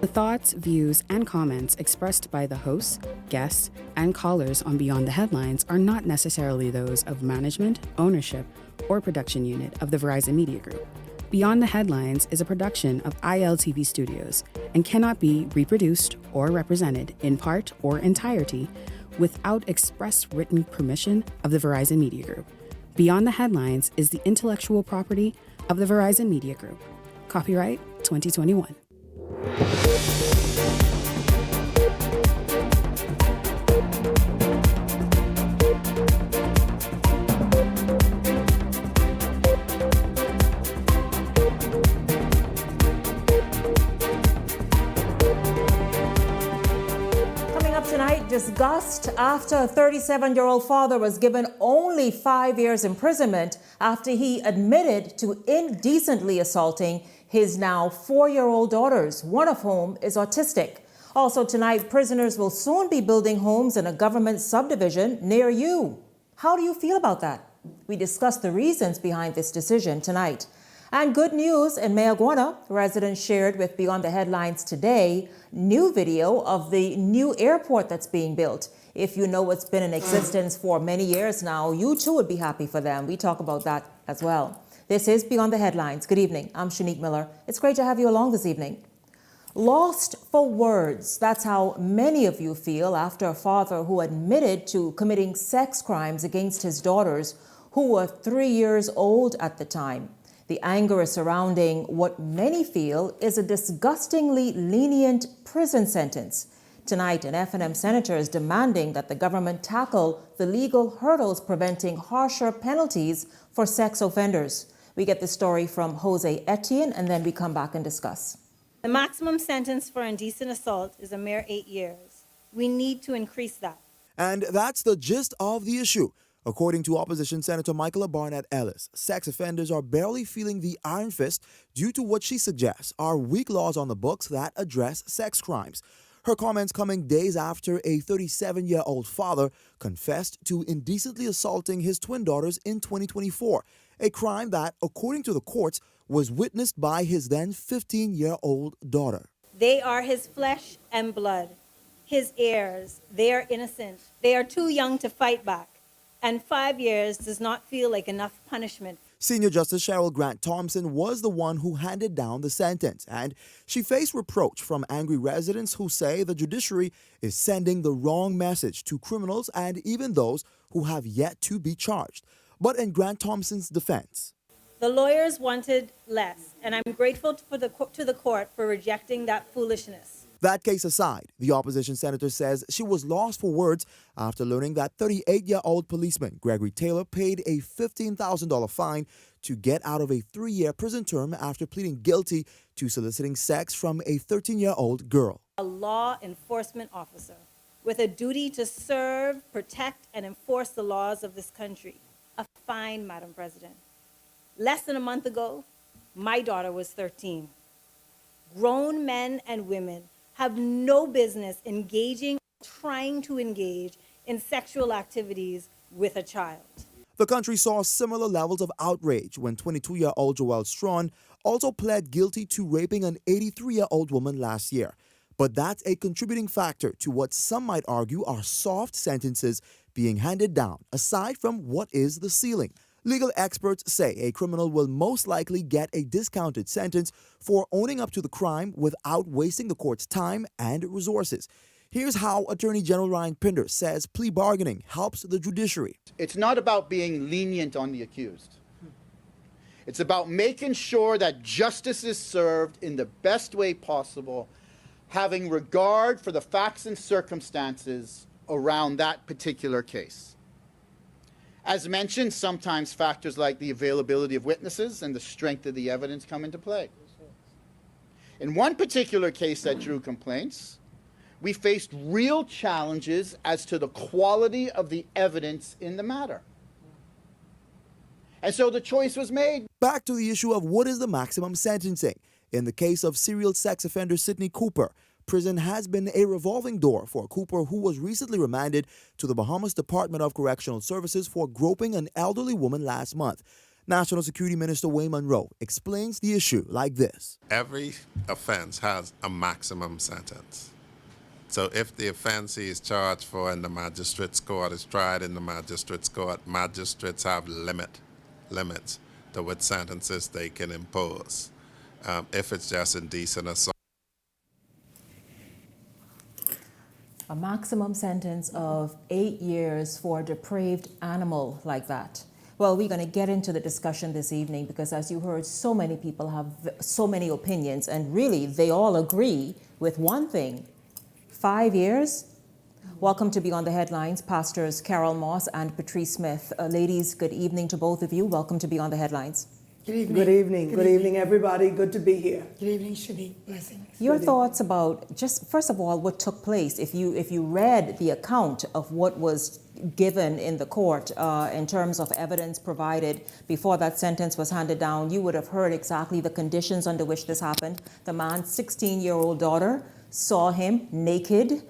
The thoughts, views, and comments expressed by the hosts, guests, and callers on Beyond the Headlines are not necessarily those of management, ownership, or production unit of the Verizon Media Group. Beyond the Headlines is a production of ILTV Studios and cannot be reproduced or represented in part or entirety without express written permission of the Verizon Media Group. Beyond the Headlines is the intellectual property of the Verizon Media Group. Copyright 2021. Disgust after a 37-year-old father was given only 5 years imprisonment after he admitted to indecently assaulting his now 4-year-old daughters, one of whom is autistic. Also tonight, prisoners will soon be building homes in a government subdivision near you. How do you feel about that? We discuss the reasons behind this decision tonight. And good news in Mayaguana, residents shared with Beyond the Headlines today, new video of the new airport that's being built. If you know it's been in existence for many years now, you too would be happy for them. We talk about that as well. This is Beyond the Headlines. Good evening. I'm Shanique Miller. It's great to have you along this evening. Lost for words. That's how many of you feel after a father who admitted to committing sex crimes against his daughters, who were 3 years old at the time. The anger is surrounding what many feel is a disgustingly lenient prison sentence. Tonight, an F&M senator is demanding that the government tackle the legal hurdles preventing harsher penalties for sex offenders. We get the story from Jose Etienne, and then we come back and discuss. The maximum sentence for indecent assault is a mere 8 years. We need to increase that. And that's the gist of the issue. According to Opposition Senator Michaela Barnett Ellis, sex offenders are barely feeling the iron fist due to what she suggests are weak laws on the books that address sex crimes. Her comments coming days after a 37-year-old father confessed to indecently assaulting his twin daughters in 2024, a crime that, according to the courts, was witnessed by his then 15-year-old daughter. They are his flesh and blood, his heirs. They are innocent. They are too young to fight back. And 5 years does not feel like enough punishment. Senior Justice Cheryl Grant Thompson was the one who handed down the sentence, and she faced reproach from angry residents who say the judiciary is sending the wrong message to criminals and even those who have yet to be charged. But in Grant Thompson's defense, the lawyers wanted less, and I'm grateful to the court for rejecting that foolishness. That case aside, the opposition senator says she was lost for words after learning that 38-year-old policeman Gregory Taylor paid a $15,000 fine to get out of a 3-year prison term after pleading guilty to soliciting sex from a 13-year-old girl. A law enforcement officer with a duty to serve, protect, and enforce the laws of this country. A fine, Madam President. Less than a month ago, my daughter was 13. Grown men and women have no business trying to engage in sexual activities with a child. The country saw similar levels of outrage when 22-year-old Joelle Strawn also pled guilty to raping an 83-year-old woman last year. But that's a contributing factor to what some might argue are soft sentences being handed down, aside from what is the ceiling. Legal experts say a criminal will most likely get a discounted sentence for owning up to the crime without wasting the court's time and resources. Here's how Attorney General Ryan Pinder says plea bargaining helps the judiciary. It's not about being lenient on the accused. It's about making sure that justice is served in the best way possible, having regard for the facts and circumstances around that particular case. As mentioned, sometimes factors like the availability of witnesses and the strength of the evidence come into play. In one particular case that drew complaints, we faced real challenges as to the quality of the evidence in the matter. And so the choice was made. Back to the issue of what is the maximum sentencing. In the case of serial sex offender Sidney Cooper, prison has been a revolving door for Cooper, who was recently remanded to the Bahamas Department of Correctional Services for groping an elderly woman last month. National Security Minister Wayne Monroe explains the issue like this. Every offense has a maximum sentence. So if the offense he is charged for in the magistrate's court is tried in the magistrate's court, magistrates have limits to what sentences they can impose. If it's just indecent assault. A maximum sentence of 8 years for a depraved animal like that. Well, we're going to get into the discussion this evening because, as you heard, so many people have so many opinions, and really they all agree with one thing. 5 years? Welcome to Beyond the Headlines, Pastors Carol Moss and Patrice Smith. Ladies, good evening to both of you. Welcome to Beyond the Headlines. Good evening. Good evening. Good evening, everybody. Good to be here. Good evening, Shanique. Blessings. Your thoughts about, just first of all, what took place. If you read the account of what was given in the court in terms of evidence provided before that sentence was handed down, you would have heard exactly the conditions under which this happened. The man's 16-year-old daughter saw him naked,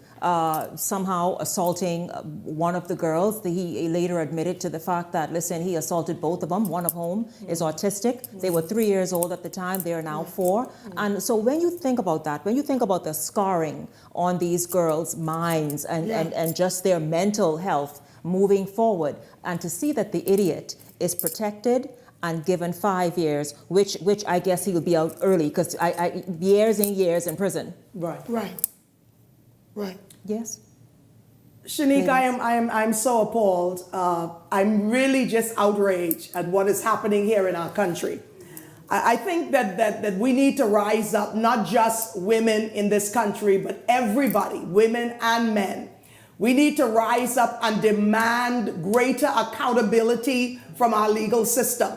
somehow assaulting one of the girls. He later admitted to the fact that, listen, he assaulted both of them, one of whom is autistic. They were 3 years old at the time. They are now 4. And so when you think about that, when you think about the scarring on these girls' minds and just their mental health moving forward, and to see that the idiot is protected and given 5 years, which I guess he will be out early because years and years in prison. Right. Yes. Shanique, I'm so appalled. I'm really just outraged at what is happening here in our country. I think that we need to rise up, not just women in this country, but everybody, women and men. We need to rise up and demand greater accountability from our legal system.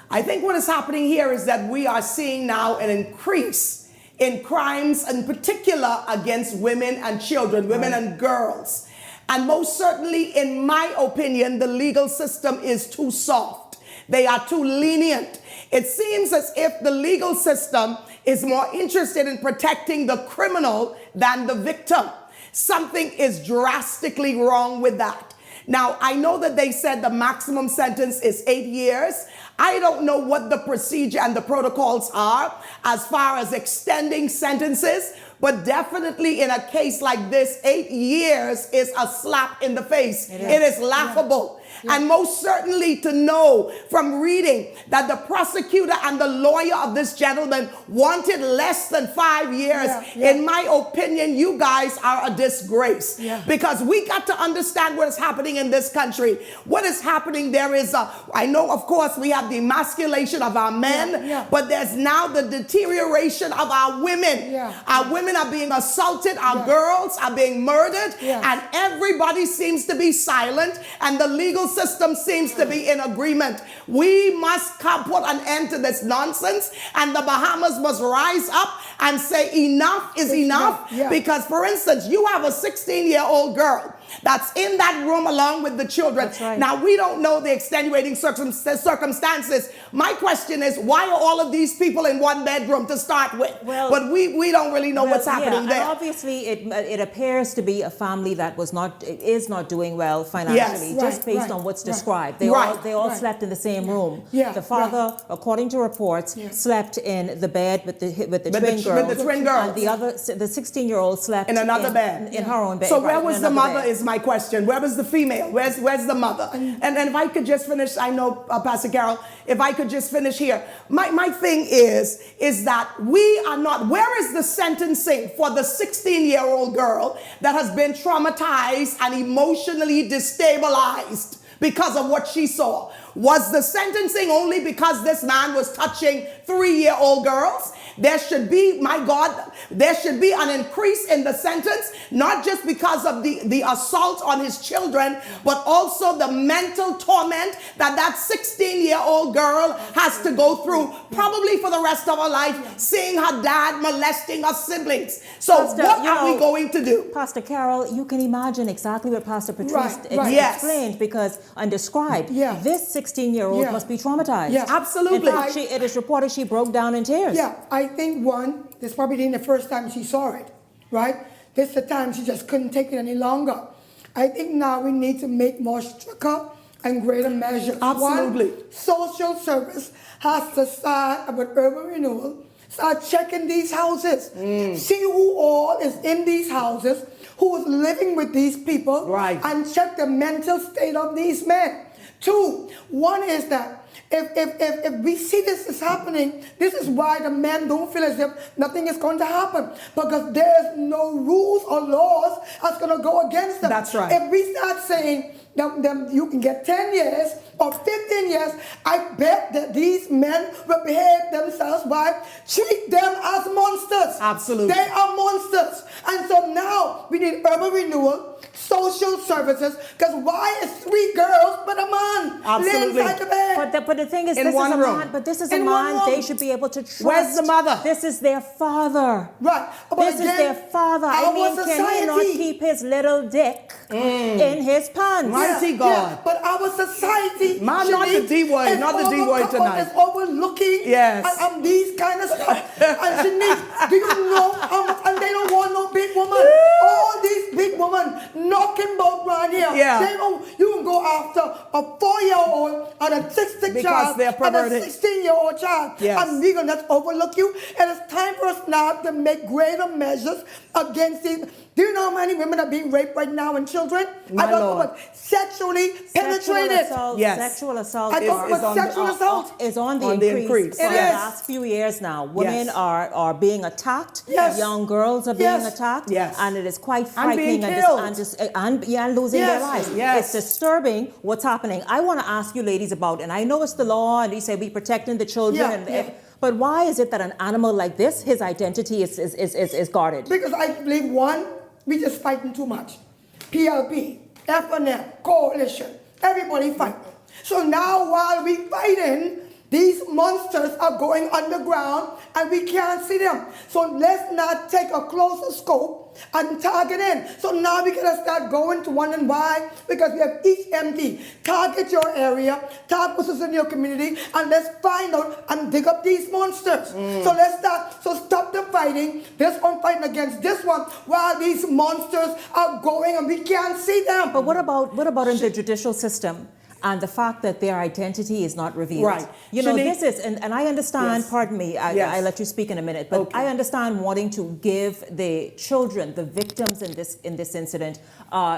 I think what is happening here is that we are seeing now an increase in crimes, in particular against women and children, women and girls. And most certainly, in my opinion, the legal system is too soft. They are too lenient. It seems as if the legal system is more interested in protecting the criminal than the victim. Something is drastically wrong with that. Now, I know that they said the maximum sentence is 8 years. I don't know what the procedure and the protocols are as far as extending sentences, but definitely in a case like this, 8 years is a slap in the face. It is laughable. Yeah. And most certainly to know from reading that the prosecutor and the lawyer of this gentleman wanted less than 5 years. In my opinion, you guys are a disgrace because we got to understand what is happening in this country. What is happening, there is I know, of course, we have the emasculation of our men, but there's now the deterioration of our women. Our women are being assaulted, our girls are being murdered, and everybody seems to be silent, and the legal system seems to be in agreement. We must put an end to this nonsense, and the Bahamas must rise up and say enough is enough. Because, for instance, you have a 16-year-old girl that's in that room along with the children. Now, we don't know the extenuating circumstances. My question is, why are all of these people in one bedroom to start with? But we don't really know what's happening there. And obviously, it appears to be a family that is not doing well financially, just based on what's described. They all slept in the same room. The father, according to reports, slept in the bed with the twin girls. And the 16-year-old slept in another bed. In her own bed. So where was the mother is my question. Where was the female? Where's the mother? And if I could just finish, I know, Pastor Carol, if I could just finish here. My thing is that we are not, where is the sentencing for the 16-year-old girl that has been traumatized and emotionally destabilized because of what she saw? Was the sentencing only because this man was touching 3-year-old girls? There should be, my God, there should be an increase in the sentence, not just because of the assault on his children, but also the mental torment that 16-year-old girl has to go through, probably for the rest of her life, seeing her dad molesting her siblings. So Pastor, what are we going to do? Pastor Carol, you can imagine exactly what Pastor Patrice explained and described. This 16-year-old must be traumatized. Absolutely. In fact, it is reported she broke down in tears. I think this probably ain't the first time she saw it, right? This is the time she just couldn't take it any longer. I think now we need to make more stricter and greater measures. Absolutely. One, social service has to start with urban renewal. Start checking these houses. See who all is in these houses, who is living with these people, Right. and check the mental state of these men. Two, one is that if we see this is happening, this is why the men don't feel as if nothing is going to happen, because there's no rules or laws that's going to go against them. That's right. If we start saying that you can get 10 years or 15 years, I bet that these men will behave themselves by treat them as monsters. Absolutely. They are monsters. And so now we need urban renewal, social services, because why is 3 girls but a man Absolutely. inside the bed? But the thing is, In this is one a room. man. But this is a In one man. room. They should be able to trust. Where's the mother? This is their father. Right. But This is again, their father. I our mean, can he not society- keep his little dick in his pants? Mighty God. But our society, Man, not the D word, is not the D word tonight. Is overlooking Yes. and these kind of stuff. And Shanice, do you know how much? And they don't want no big woman. All these big women knocking both around here. Yeah. They don't. You can go after a 4-year-old and a 6-year Because child they're and a perverted. 16-year-old child. Yes. And we're gonna overlook you. And it's time for us now to make greater measures against these. Do you know how many women are being raped right now and children? My I don't know, Lord. but sexually penetrated. Yes. Sexual assault I is, thought it was sexual assault. is on the On the increase increase. for It the is. last few years now. Women Yes. are being attacked. Yes. Young girls are being Yes. attacked. Yes. And it is quite And being frightening killed. and losing their Yes. lives. Yes. It's disturbing what's happening. I want to ask you ladies about, and I know it's the law, and they say we protecting the children. Yeah. But why is it that an animal like this, his identity is guarded? Because I believe, one, we just fighting too much. PLP, FNM, coalition, everybody fighting. So now while we fighting, these monsters are going underground and we can't see them. So let's not take a closer scope and target in. So now we gotta start going to one and why, because we have each MD. Target your area, target what's in your community, and let's find out and dig up these monsters. So let's start, so stop the fighting, this one fighting against this one, while these monsters are going and we can't see them. But what about in the judicial system and the fact that their identity is not revealed? Right. You know, Shanique? this is, and I understand, Yes. pardon me, Yes. I'll let you speak in a minute, but Okay. I understand wanting to give the children, the victims in this incident,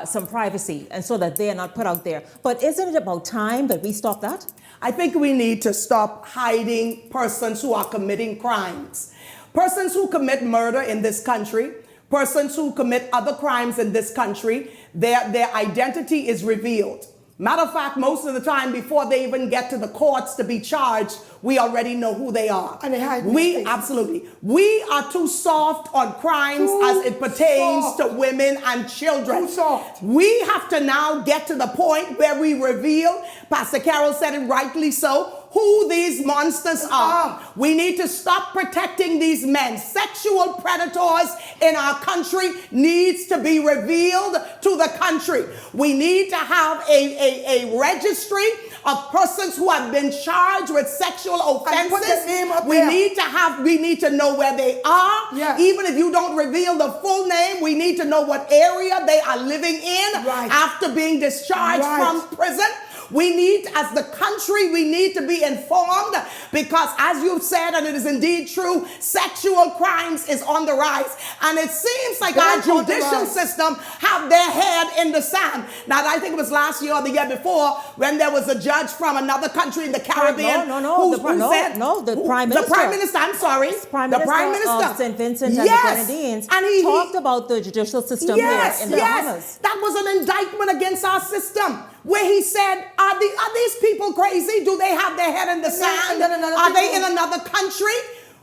some privacy, and so that they are not put out there. But isn't it about time that we stop that? I think we need to stop hiding persons who are committing crimes. Persons who commit murder in this country, persons who commit other crimes in this country, their identity is revealed. Matter of fact, most of the time before they even get to the courts to be charged, we already know who they are. And they hide We mistakes. absolutely. We are too soft on crimes Too as it pertains soft. to women and children. Too soft. We have to now get to the point where we reveal, Pastor Carol said it rightly so, who these monsters are. We need to stop protecting these men. Sexual predators in our country needs to be revealed to the country. We need to have a registry of persons who have been charged with sexual And put offenses. their name up We there. need to know where they are. Yes. Even if you don't reveal the full name, we need to know what area they are living in Right. after being discharged Right. from prison. We need, as the country, we need to be informed because, as you've said, and it is indeed true, sexual crimes is on the rise. And it seems like our That's on the judicial rise. system have their head in the sand. Now, I think it was last year or the year before when there was a judge from another country in the Caribbean No. who said... The Prime Minister. The Prime Minister, I'm sorry. The Prime Minister of St. Vincent and the Grenadines And he talked about the judicial system here in the Bahamas. That was an indictment against our system where he said, are these people crazy? Do they have their head in the sand? Are they in another country?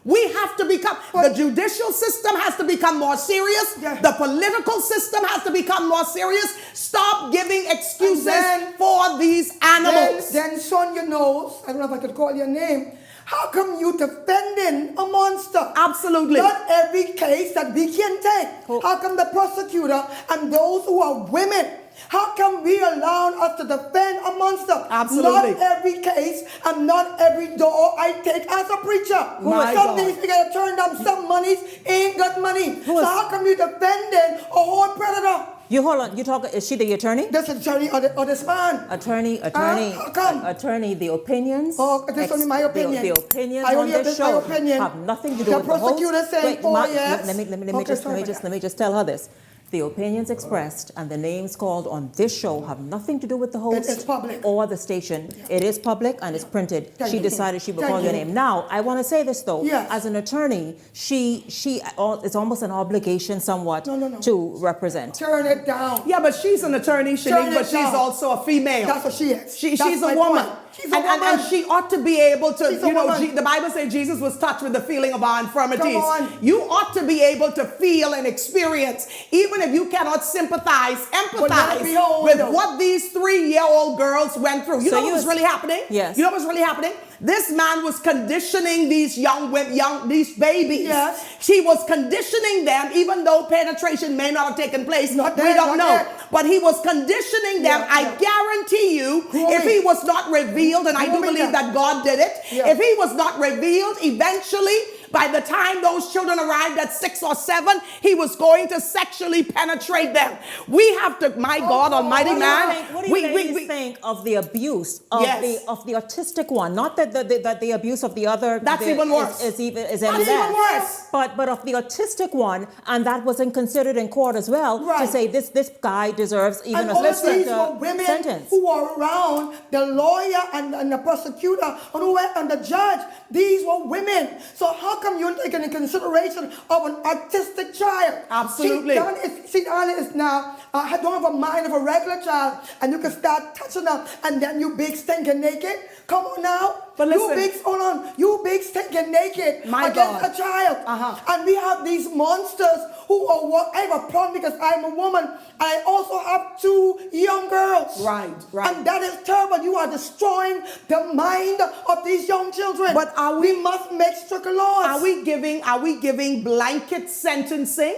We have to become, the judicial system has to become more serious. Yeah. The political system has to become more serious. Stop giving excuses for these animals. Then Sonia knows, I don't know if I could call your name, how come you defending a monster? Absolutely. Not every case that we can take. How come the prosecutor and those who are women, how come we allow us to defend a monster? Absolutely. Not every case and not every door I take as a preacher. My Some God. things we gotta turn down. Some monies ain't got money. So how come you defending a whole predator? You hold on. You talk. Is she the attorney? This attorney or this man? Attorney. How come? Attorney. The opinions. Oh, this is only my opinion. The opinions I on only have this this my show opinion. have nothing to do The with the host. prosecutor saying 4 years. Let me Okay, just sorry let about me just tell her this. The opinions expressed and the names called on this show have nothing to do with the host It's public. or the station. Yeah. It is public and it's printed. Thank She you. decided she would Thank call your you. name. Now, I want to say this though. Yes. As an attorney, it's almost an obligation somewhat No. to represent. Turn it down. Yeah, but she's an attorney, Turn Shanique, it but she's down. also a female. That's what she is. She's That's a my woman. point. She's a And woman. she ought to be able to, She's a woman. the Bible says Jesus was touched with the feeling of our infirmities. Come on. You ought to be able to feel and experience, even if you cannot sympathize, But let it empathize be old, with though. what these 3-year-old girls went through. You So know what was really happening? Yes. You know what was really happening? This man was conditioning these these babies. Yes. He was conditioning them, even though penetration may not have taken place. Not We yet, don't not know. yet. But he was conditioning them. Yeah, I yeah. guarantee you, Grooming. if he was not revealed, and I do Grooming believe them. that God did it, Yeah. if he was not revealed, eventually, by the time those children arrived at 6 or 7, he was going to sexually penetrate them. We have to, my God Almighty, man. What do you ladies think of the abuse of Yes. the autistic one? Not that the abuse of the other. That's even worse. Is any That's less. even worse. But of the autistic one, and that wasn't considered in court as well. To Right. say this guy deserves even And a all these were stricter women sentence. who were around the lawyer and the prosecutor and the judge. These were women. So how come you're taking into consideration of an autistic child? Absolutely. She is now don't have a mind of a regular child, and you can start touching them, and then you big stinking naked. Come on now. But listen. You big stinking naked My against God. a child. And we have these monsters who are what I have a problem because I'm a woman. I also have 2 young girls. Right. And that is terrible. You are destroying the mind of these young children. But we must make stricter laws. Are we giving blanket sentencing?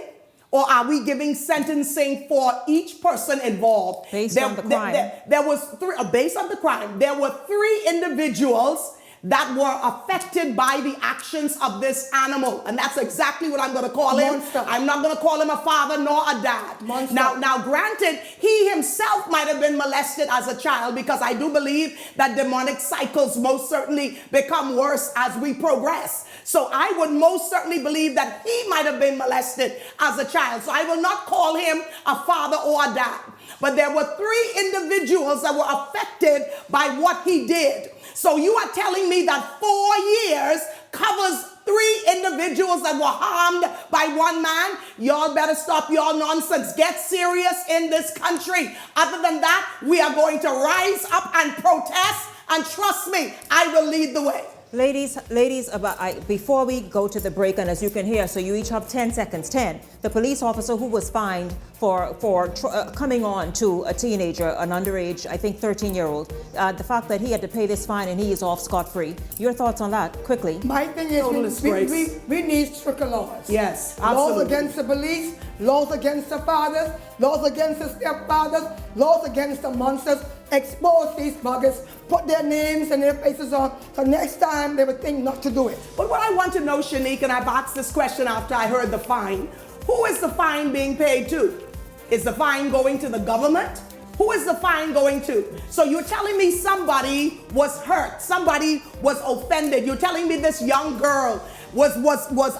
Or are we giving sentencing for each person involved? Based on the crime. There was based on the crime. There were 3 individuals that were affected by the actions of this animal. And that's exactly what I'm going to call him. Monster. I'm not going to call him a father nor a dad. Monster. Now, granted, he himself might have been molested as a child, because I do believe that demonic cycles most certainly become worse as we progress. So I would most certainly believe that he might have been molested as a child. So I will not call him a father or a dad. But there were 3 individuals that were affected by what he did. So you are telling me that 4 years covers 3 individuals that were harmed by one man? Y'all better stop your nonsense. Get serious in this country. Other than that, we are going to rise up and protest. And trust me, I will lead the way. Ladies, before we go to the break, and as you can hear, so you each have 10 seconds. 10. The police officer who was fined for coming on to a teenager, an underage, I think 13-year-old, the fact that he had to pay this fine and he is off scot-free. Your thoughts on that, quickly? My thing is we need stricter laws. Yes, Laws absolutely. against the police, laws against the fathers, laws against the stepfathers, laws against the monsters. Expose these buggers, put their names and their faces on, so next time they would think not to do it. But what I want to know, Shanique, and I've asked this question after I heard the fine, who is the fine being paid to? Is the fine going to the government? Who is the fine going to? So you're telling me somebody was hurt, somebody was offended. You're telling me this young girl was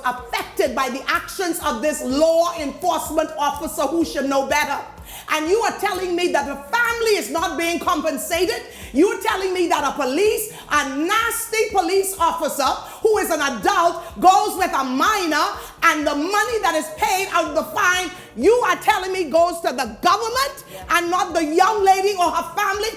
affected by the actions of this law enforcement officer who should know better. And you are telling me that the family is not being compensated? You're telling me that a nasty police officer who is an adult goes with a minor, and the money that is paid out of the fine, you are telling me goes to the government and not the young lady or her family?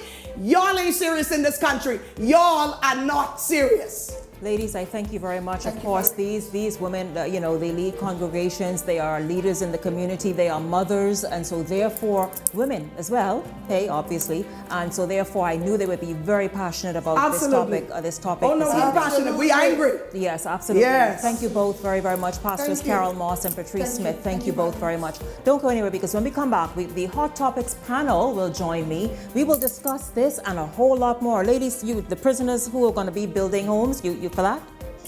Y'all ain't serious in this country. Y'all are not serious. Ladies, I thank you very much. Of course, these women, they lead congregations. They are leaders in the community. They are mothers, and so therefore, women as well. Hey, obviously, and so therefore, I knew they would be very passionate about Absolutely. this topic. Oh no, this we're evening. passionate. We angry. Yes, absolutely. Yes. Thank you both very, very much, Pastors Thank you. Carol Moss and Patrice Thank Smith. you. Thank you both very much. Don't go anywhere, because when we come back, the Hot Topics panel will join me. We will discuss this and a whole lot more. Ladies, the prisoners who are going to be building homes, you for that?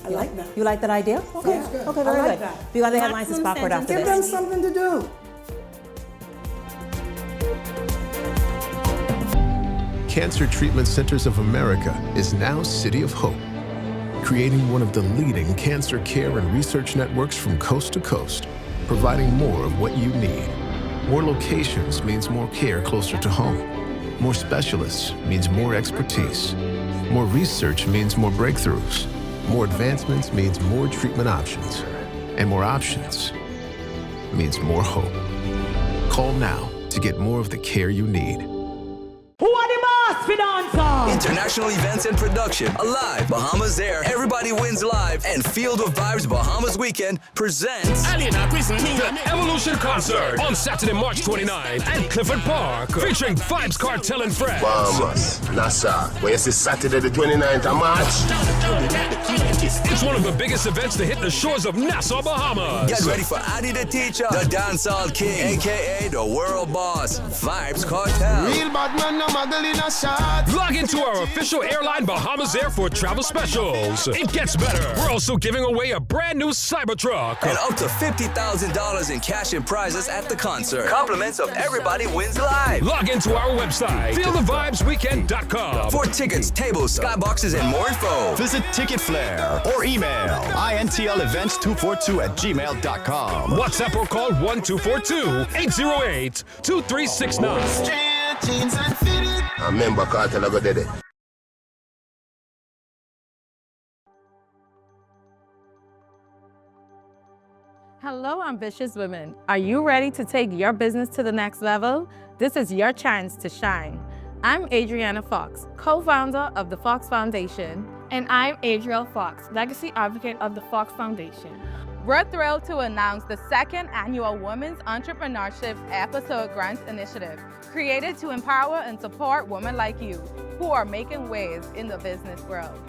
I like that. You like that idea? Okay. Yes, good. Okay, I very like good. that. We got the headlines is Maximum backward after Give this. them something to do. Cancer Treatment Centers of America is now City of Hope, creating one of the leading cancer care and research networks from coast to coast, providing more of what you need. More locations means more care closer to home. More specialists means more expertise. More research means more breakthroughs. More advancements means more treatment options. And more options means more hope. Call now to get more of the care you need. Who are the boss for dancer? International events and production, Alive, Bahamas Air, Everybody Wins Live, and Field of Vibes Bahamas Weekend presents the Evolution Concert on Saturday, March 29th at Clifford Park, featuring Vibes Cartel and Friends. Bahamas, Nassau, where you see Saturday the 29th of March. It's one of the biggest events to hit the shores of Nassau, Bahamas. Get ready for Adi the Teacher, the Dancehall King, a.k.a. the World Boss, Vibes Cartel. Real bad man, no muggle in a shot. Log into our official airline Bahamas Air for travel specials. It gets better. We're also giving away a brand new Cybertruck. And up to $50,000 in cash and prizes at the concert. Compliments of Everybody Wins Live. Log into our website, feelthevibesweekend.com. For tickets, tables, skyboxes, and more info. Visit Ticket Flair or email intlevents242@gmail.com. WhatsApp or call 1242-808-2369. I remember Cartel I got did it. Hello, ambitious women. Are you ready to take your business to the next level? This is your chance to shine. I'm Adriana Fox, co-founder of the Fox Foundation. And I'm Adriel Fox, legacy advocate of the Fox Foundation. We're thrilled to announce the second annual Women's Entrepreneurship Episode Grants Initiative, created to empower and support women like you who are making waves in the business world.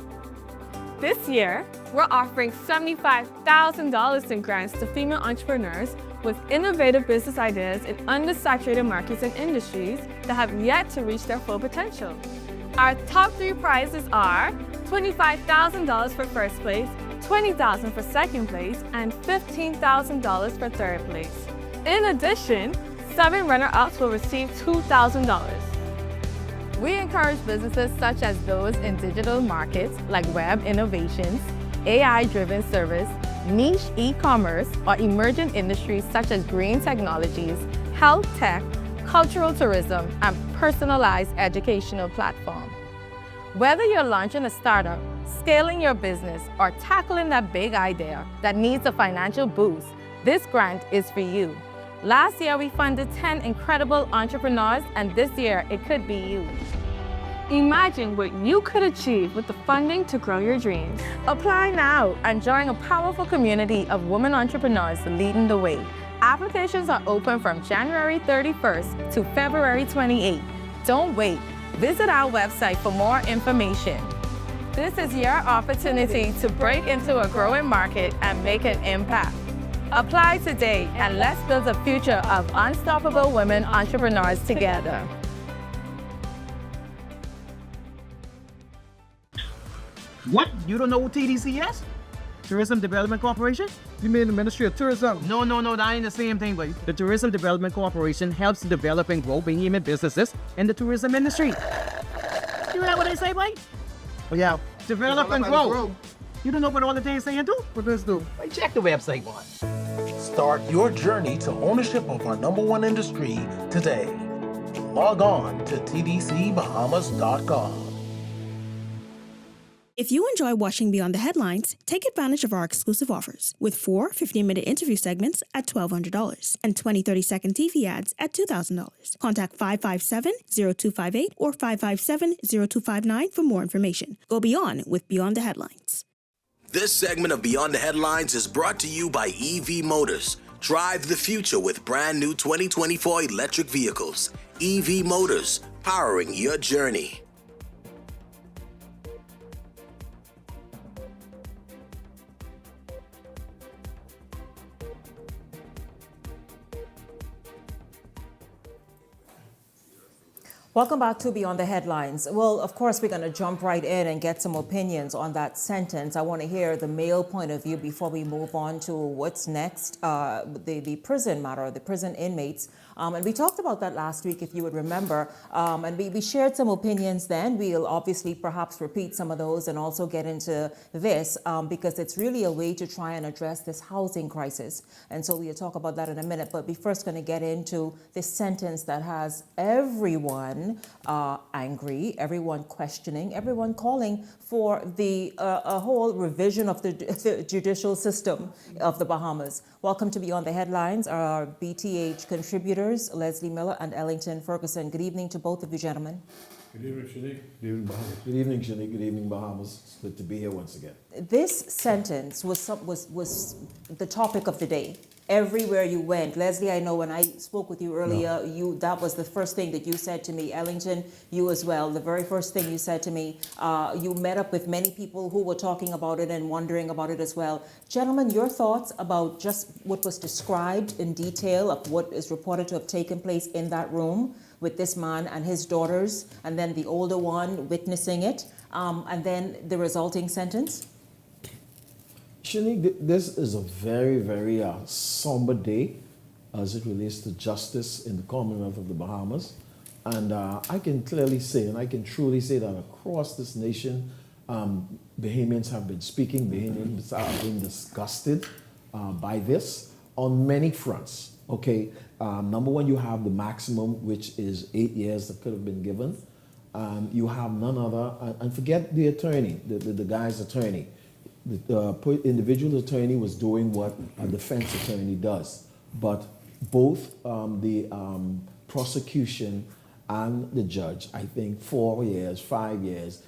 This year, we're offering $75,000 in grants to female entrepreneurs with innovative business ideas in undersaturated markets and industries that have yet to reach their full potential. Our top 3 prizes are $25,000 for first place, $20,000 for second place, and $15,000 for third place. In addition, 7 runner-ups will receive $2,000. We encourage businesses such as those in digital markets like web innovations, AI-driven service, niche e-commerce, or emerging industries such as green technologies, health tech, cultural tourism, and personalized educational platform. Whether you're launching a startup, scaling your business, or tackling that big idea that needs a financial boost, this grant is for you. Last year, we funded 10 incredible entrepreneurs, and this year, it could be you. Imagine what you could achieve with the funding to grow your dreams. Apply now and join a powerful community of women entrepreneurs leading the way. Applications are open from January 31st to February 28th. Don't wait. Visit our website for more information. This is your opportunity to break into a growing market and make an impact. Apply today and let's build a future of unstoppable women entrepreneurs together. What? You don't know what TDC is? Tourism Development Corporation? You mean the Ministry of Tourism? No, that ain't the same thing, but the Tourism Development Corporation helps to develop and grow behemoth businesses in the tourism industry. You know what they say, boy? Oh, yeah. Develop and grow. You don't know what all the things they do? What does do? Wait, check the website, boy. Start your journey to ownership of our #1 industry today. Log on to tdcbahamas.com. If you enjoy watching Beyond the Headlines, take advantage of our exclusive offers with 4 15-minute interview segments at $1,200 and 20 30-second TV ads at $2,000. Contact 557-0258 or 557-0259 for more information. Go beyond with Beyond the Headlines. This segment of Beyond the Headlines is brought to you by EV Motors. Drive the future with brand new 2024 electric vehicles. EV Motors, powering your journey. Welcome back to Beyond the Headlines. Well, of course, we're going to jump right in and get some opinions on that sentence. I want to hear the male point of view before we move on to what's next, the prison matter, the prison inmates. And we talked about that last week, if you would remember. And we shared some opinions then. We'll obviously perhaps repeat some of those and also get into this because it's really a way to try and address this housing crisis. And so we'll talk about that in a minute. But we're first going to get into this sentence that has everyone angry, everyone questioning, everyone calling for a whole revision of the judicial system of the Bahamas. Welcome to Beyond the Headlines, our BTH contributors, Leslie Miller and Ellington Ferguson. Good evening to both of you, gentlemen. Good evening, Shanique. Good evening, Bahamas. Good evening, Shanique. Good evening, Bahamas. It's good to be here once again. This sentence was the topic of the day. Everywhere you went. Leslie, I know when I spoke with you earlier, that was the first thing that you said to me. Ellington, you as well. The very first thing you said to me, you met up with many people who were talking about it and wondering about it as well. Gentlemen, your thoughts about just what was described in detail of what is reported to have taken place in that room with this man and his daughters, and then the older one witnessing it, and then the resulting sentence? Shanique, this is a very, very somber day as it relates to justice in the Commonwealth of the Bahamas. And I can clearly say, and I can truly say that across this nation, Bahamians have been speaking, Bahamians have been disgusted by this on many fronts. Okay, number one, you have the maximum, which is 8 years that could have been given. You have none other, and forget the attorney, the guy's attorney. The individual attorney was doing what a defense attorney does, but both the prosecution and the judge, I think 4 years, 5 years.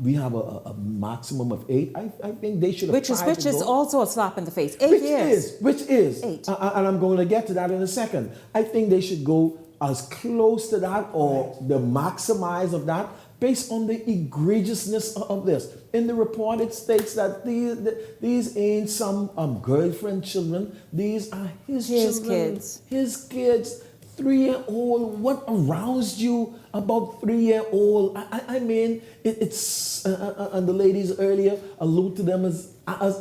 We have a maximum of 8. I think they should have Which is also a slap in the face. 8 years. Which is. 8. And I'm going to get to that in a second. I think they should go as close to that or the maximize of that based on the egregiousness of this. In the report, it states that these ain't some girlfriend children. These are his children. His kids. 3-year-old. What aroused you about 3-year-old? I mean, it's and the ladies earlier allude to them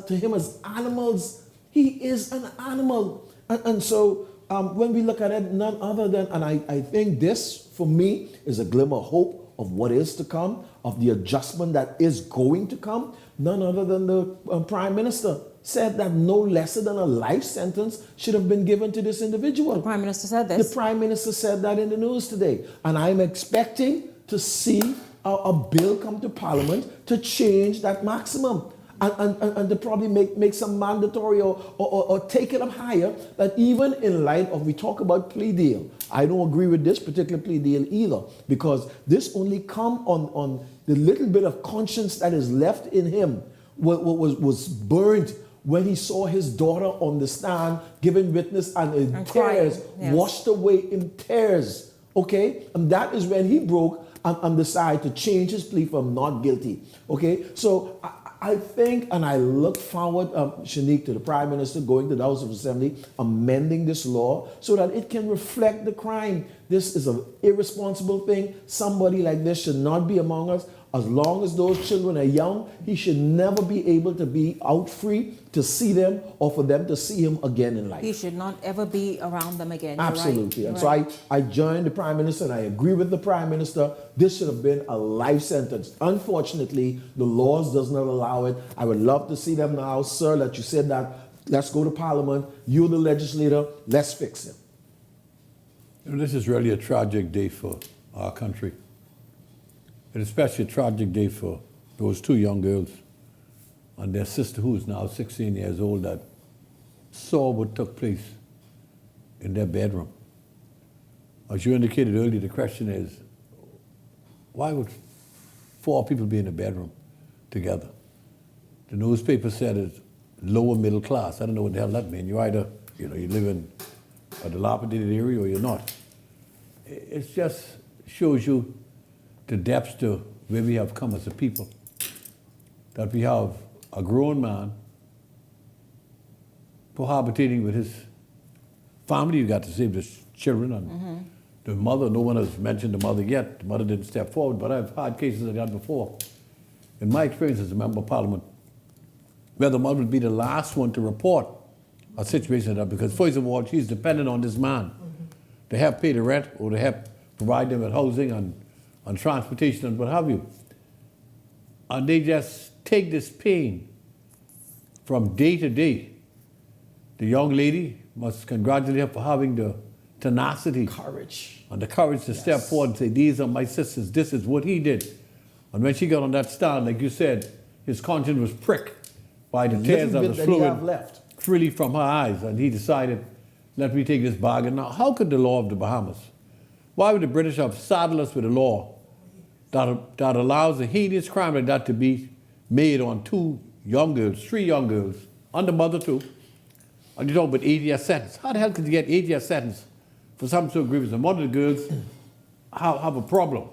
to him as animals. He is an animal, and so when we look at it, none other than, and I think this for me is a glimmer of hope of what is to come, of the adjustment that is going to come. None other than the Prime Minister said that no lesser than a life sentence should have been given to this individual. The Prime Minister said this? The Prime Minister said that in the news today. And I'm expecting to see a bill come to Parliament to change that maximum and to probably make some mandatory or take it up higher, that even in light of, we talk about plea deal. I don't agree with this particular plea deal either, because this only come on the little bit of conscience that is left in him was burnt when he saw his daughter on the stand giving witness and in tears, washed away in tears, okay? And that is when he broke and decided to change his plea from not guilty, okay? So I think, and I look forward, Shanique, to the Prime Minister going to the House of Assembly, amending this law so that it can reflect the crime. This is an irresponsible thing. Somebody like this should not be among us. As long as those children are young, he should never be able to be out free to see them or for them to see him again in life. He should not ever be around them again. Absolutely. You're And right. so I joined the Prime Minister and I agree with the Prime Minister. This should have been a life sentence. Unfortunately, the laws does not allow it. I would love to see them now, sir, that you said that. Let's go to Parliament. You're the legislator. Let's fix it. You know, this is really a tragic day for our country. And especially a tragic day for those 2 young girls and their sister, who is now 16 years old, that saw what took place in their bedroom. As you indicated earlier, the question is, why would 4 people be in a bedroom together? The newspaper said it's lower middle class. I don't know what the hell that means. You either, you live in a dilapidated area or you're not. It just shows you the depths to where we have come as a people. That we have a grown man cohabitating with his family. You got to save his children and The mother, no one has mentioned the mother yet. The mother didn't step forward, but I've had cases of that before. In my experience as a member of parliament, where the mother would be the last one to report a situation like that, because first of all, she's dependent on this man to help pay the rent or to help provide them with housing and transportation and what have you. And they just take this pain from day to day. The young lady must congratulate her for having the tenacity, courage, and the courage to step forward and say, these are my sisters, this is what he did. And when she got on that stand, like you said, his conscience was pricked by the tears that was flowing freely from her eyes, and he decided, let me take this bargain. Now, how could the law of the Bahamas, why would the British have saddled us with a law that allows a heinous crime like that to be made on three young girls, and the mother too, and you talk about 8-year sentence. How the hell could you get 8-year sentence for something so grievous? And one of the girls have a problem.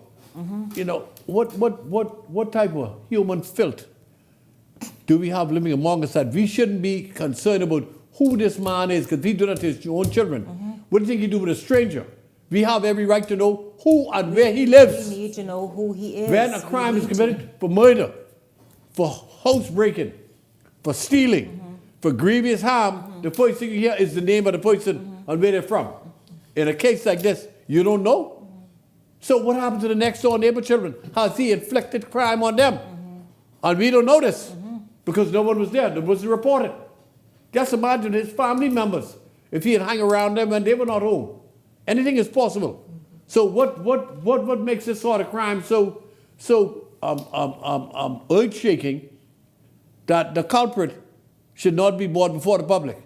You know, what type of human filth do we have living among us that we shouldn't be concerned about who this man is, because he did that to his own children? What do you think he do with a stranger? We have every right to know who and where he lives. We need to know who he is. When a crime is committed for murder, for housebreaking, for stealing, for grievous harm, the first thing you hear is the name of the person and where they're from. In a case like this, you don't know. So what happened to the next door neighbor children? Has he inflicted crime on them? And we don't know this because no one was there. It wasn't reported. Just imagine his family members, if he had hung around them and they were not home. Anything is possible. So what makes this sort of crime so earth-shaking that the culprit should not be brought before the public?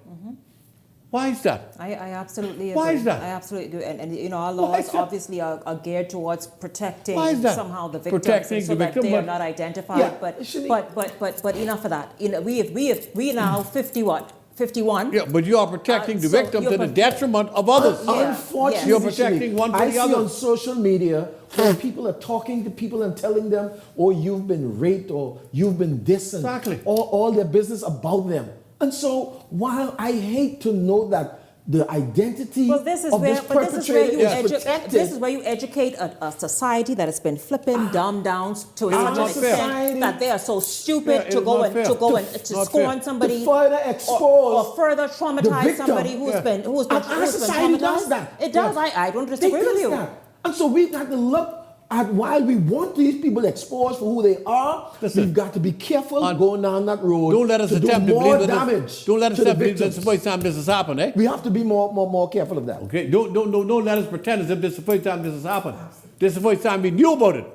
Why is that? I absolutely agree. Why is that? I absolutely do. And you know, our laws obviously are geared towards protecting somehow the victims, Protecting so the that victim, they are but- not identified. Yeah, But enough of that. You know, we now 51. Yeah, but you are protecting the victim to the detriment of others. Unfortunately, You're protecting one for I the see other. on social media where people are talking to people and telling them, oh, you've been raped or you've been this and all their business about them. And so while I hate to know that the identity Well, this is of where, this but this is where perpetrator you is protected. this is where you educate a society that has been flipping, dumbed down to such an not fair. extent that they are so stupid Yeah, to it's go not and fair. to go and Not to fair. scorn somebody, To further expose or further the traumatize victim. somebody who's Yeah. been And our society does traumatized. that. It does. Yeah. I don't It disagree with does you. that. And so we've got to look at, while we want these people exposed for who they are, we've got to be careful going down that road. Don't let us to attempt do to more believe that damage. don't let us to the attempt to believe that's the victims. first time this has happened, eh? We have to be more careful of that. Okay, don't let us pretend as if this is the first time this has happened. This is the first time we knew about it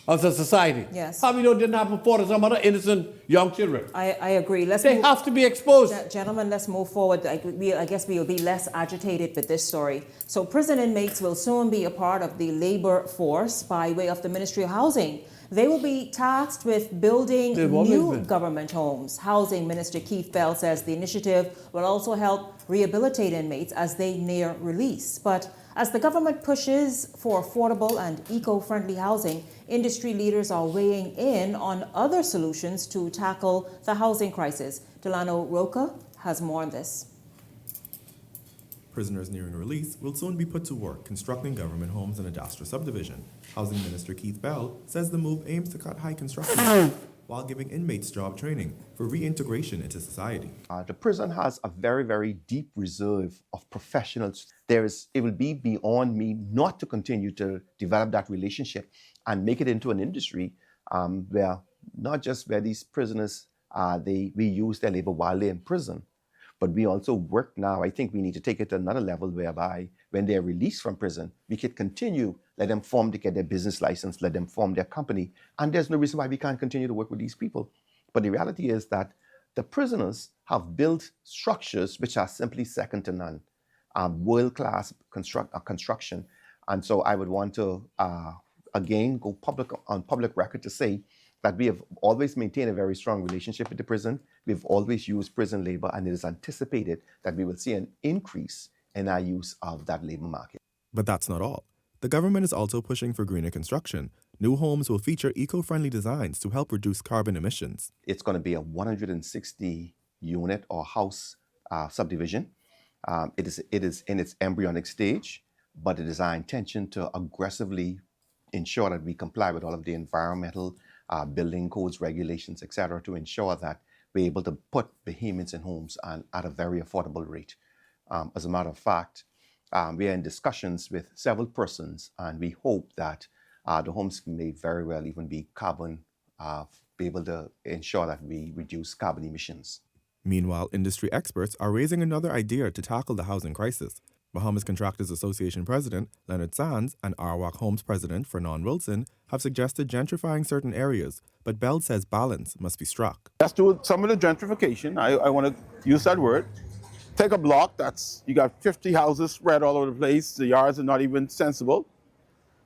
as a society. Yes. How we know it didn't happen before to some other innocent young children? I agree. They have to be exposed. Gentlemen, let's move forward. I guess we will be less agitated with this story. So prison inmates will soon be a part of the labor force by way of the Ministry of Housing. They will be tasked with building They've always new been. government homes. Housing Minister Keith Bell says the initiative will also help rehabilitate inmates as they near release. But as the government pushes for affordable and eco-friendly housing, industry leaders are weighing in on other solutions to tackle the housing crisis. Delano Roca has more on this. Prisoners nearing release will soon be put to work constructing government homes in a Dastra subdivision. Housing Minister Keith Bell says the move aims to cut high construction costs while giving inmates job training for reintegration into society. The prison has a very, very deep reserve of professionals. It will be beyond me not to continue to develop that relationship and make it into an industry where not just where these prisoners, we use their labor while they're in prison, but we also work now. I think we need to take it to another level whereby when they're released from prison, we could continue, let them form to get their business license, let them form their company. And there's no reason why we can't continue to work with these people. But the reality is that the prisoners have built structures which are simply second to none, world-class construction. And so I would want to, again, go on public record to say that we have always maintained a very strong relationship with the prison. We've always used prison labor, and it is anticipated that we will see an increase in our use of that labor market. But that's not all. The government is also pushing for greener construction. New homes will feature eco-friendly designs to help reduce carbon emissions. It's going to be a 160 unit or house subdivision. It is in its embryonic stage. but it is our intention to aggressively ensure that we comply with all of the environmental building codes, regulations, etc., to ensure that we're able to put behemoths in homes and at a very affordable rate. As a matter of fact, we are in discussions with several persons, and we hope that the homes may very well even be carbon, be able to ensure that we reduce carbon emissions. Meanwhile, industry experts are raising another idea to tackle the housing crisis. Bahamas Contractors Association President Leonard Sands and Arawak Homes President Fernand Wilson have suggested gentrifying certain areas, but Bell says balance must be struck. Let's do some of the gentrification. I want to use that word. Take a block you got 50 houses spread all over the place. The yards are not even sensible.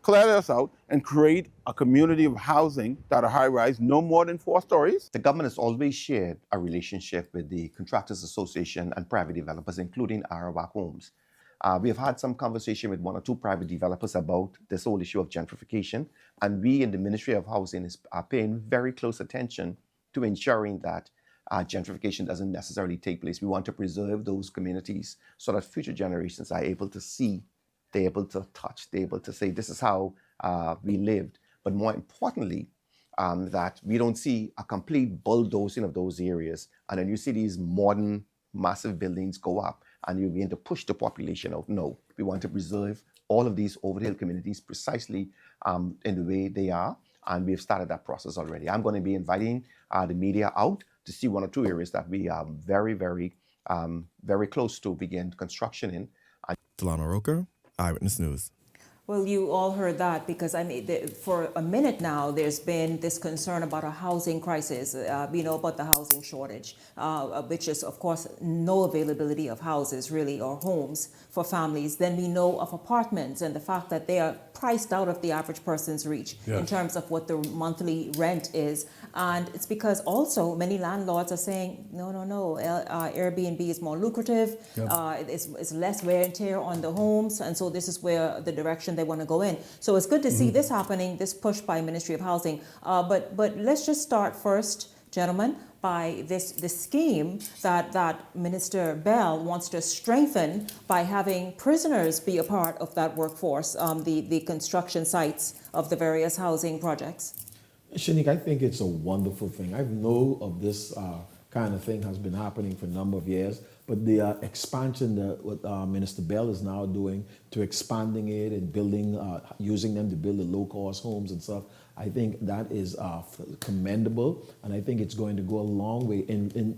Clear this out and create a community of housing that are high-rise, no more than 4 stories. The government has always shared a relationship with the Contractors Association and private developers, including Arawak Homes. We have had some conversation with 1 or 2 private developers about this whole issue of gentrification, and we in the Ministry of Housing are paying very close attention to ensuring that gentrification doesn't necessarily take place. We want to preserve those communities so that future generations are able to see, they're able to touch, they're able to say, this is how we lived. But more importantly, that we don't see a complete bulldozing of those areas, and then you see these modern, massive buildings go up, and you begin to push the population out. No, we want to preserve all of these over-the-hill communities precisely in the way they are, and we've started that process already. I'm going to be inviting the media out to see 1 or 2 areas that we are very, very, very close to begin construction in. Delano Roker, Eyewitness News. Well, you all heard that because, I mean, for a minute now, there's been this concern about a housing crisis, about the housing shortage, which is, of course, no availability of houses, really, or homes for families. Then we know of apartments and the fact that they are priced out of the average person's reach in terms of what the monthly rent is. And it's because also many landlords are saying, no, Airbnb is more lucrative, it's less wear and tear on the homes, and so this is where the direction they want to go in. So it's good to see this happening, this push by Ministry of Housing. But let's just start first, gentlemen, by this scheme that Minister Bell wants to strengthen by having prisoners be a part of that workforce, the construction sites of the various housing projects. Shanique, I think it's a wonderful thing. I know of this kind of thing has been happening for a number of years, but the expansion that what Minister Bell is now doing to expanding it and building, using them to build the low-cost homes and stuff, I think that is commendable, and I think it's going to go a long way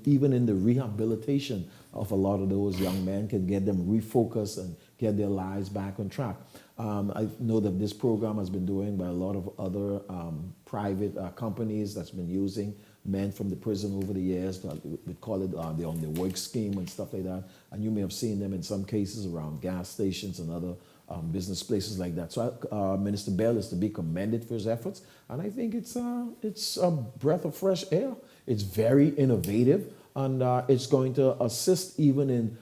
even in the rehabilitation of a lot of those young men, can get them refocused and get their lives back on track. I know that this program has been doing by a lot of other private companies that's been using men from the prison over the years. We call it the on the work scheme and stuff like that. And you may have seen them in some cases around gas stations and other business places like that. So Minister Bell is to be commended for his efforts, and I think it's a breath of fresh air. It's very innovative, and it's going to assist even in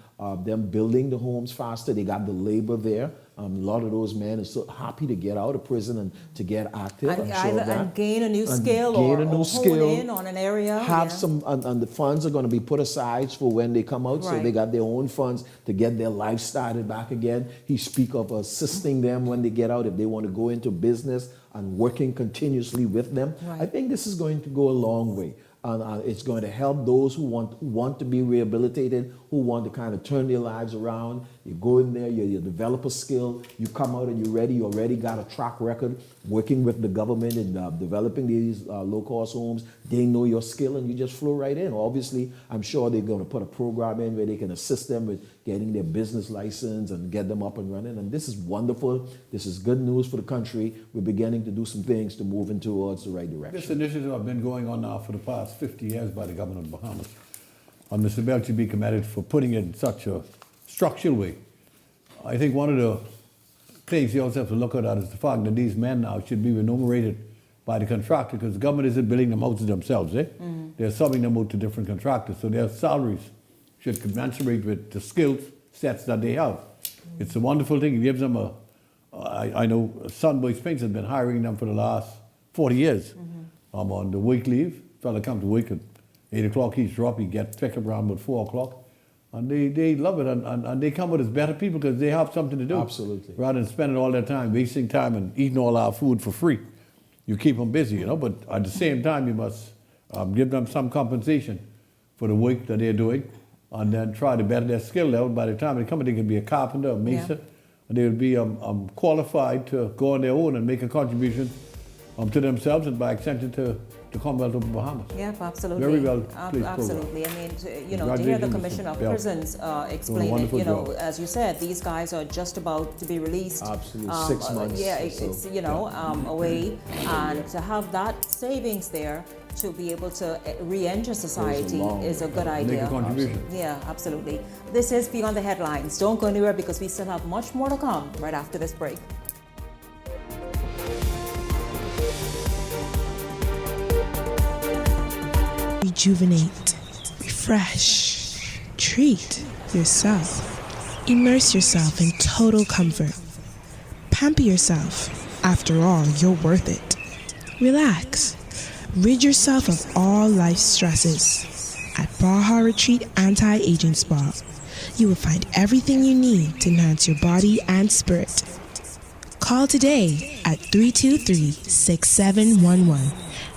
them building the homes faster. They got the labor there. A lot of those men are so happy to get out of prison and to get active. And gain a new skill or hone in on an area. Have some, and the funds are going to be put aside for when they come out. Right. So they got their own funds to get their life started back again. He speak of assisting them when they get out if they want to go into business and working continuously with them. Right. I think this is going to go a long way. And it's going to help those who want to be rehabilitated, who want to kind of turn their lives around. You go in there, you develop a skill, you come out and you're ready. You already got a track record working with the government and developing these low-cost homes. They know your skill and you just flow right in. Obviously, I'm sure they're going to put a program in where they can assist them with getting their business license and get them up and running. And this is wonderful. This is good news for the country. We're beginning to do some things to move in towards the right direction. This initiative has been going on now for the past 50 years by the government of Bahamas. And Mr. Bell should be commended for putting it in such a structural way. I think one of the things you also have to look at is the fact that these men now should be remunerated by the contractor, because the government isn't building them houses themselves. They're subbing them out to different contractors, so their salaries should commensurate with the skill sets that they have. It's a wonderful thing. It gives them I know Sunboy Spinks has been hiring them for the last 40 years. I'm on the week leave. Fella come to work at 8 o'clock, he's drop, he gets pick up around about 4 o'clock. And they love it, and they come with us better people because they have something to do. Absolutely. Rather than spending all their time wasting time and eating all our food for free. You keep them busy, you know, but at the same time you must give them some compensation for the work that they're doing, and then try to better their skill level. By the time they come, they can be a carpenter, a mason, and they will be qualified to go on their own and make a contribution to themselves and by extension to the Commonwealth of the Bahamas. Yeah, absolutely. Very well placed absolutely. program. I mean, to hear the Commissioner of Prisons explain it, as you said, these guys are just about to be released. Absolutely, 6 months. Yeah, it's away, and to have that savings there to be able to re-enter society is a good idea. Make a contribution. Yeah, absolutely. This is Beyond the Headlines. Don't go anywhere because we still have much more to come right after this break. Rejuvenate, refresh, treat yourself. Immerse yourself in total comfort. Pamper yourself. After all, you're worth it. Relax. Rid yourself of all life's stresses. At Baja Retreat Anti-Aging Spa, you will find everything you need to enhance your body and spirit. Call today at 323-6711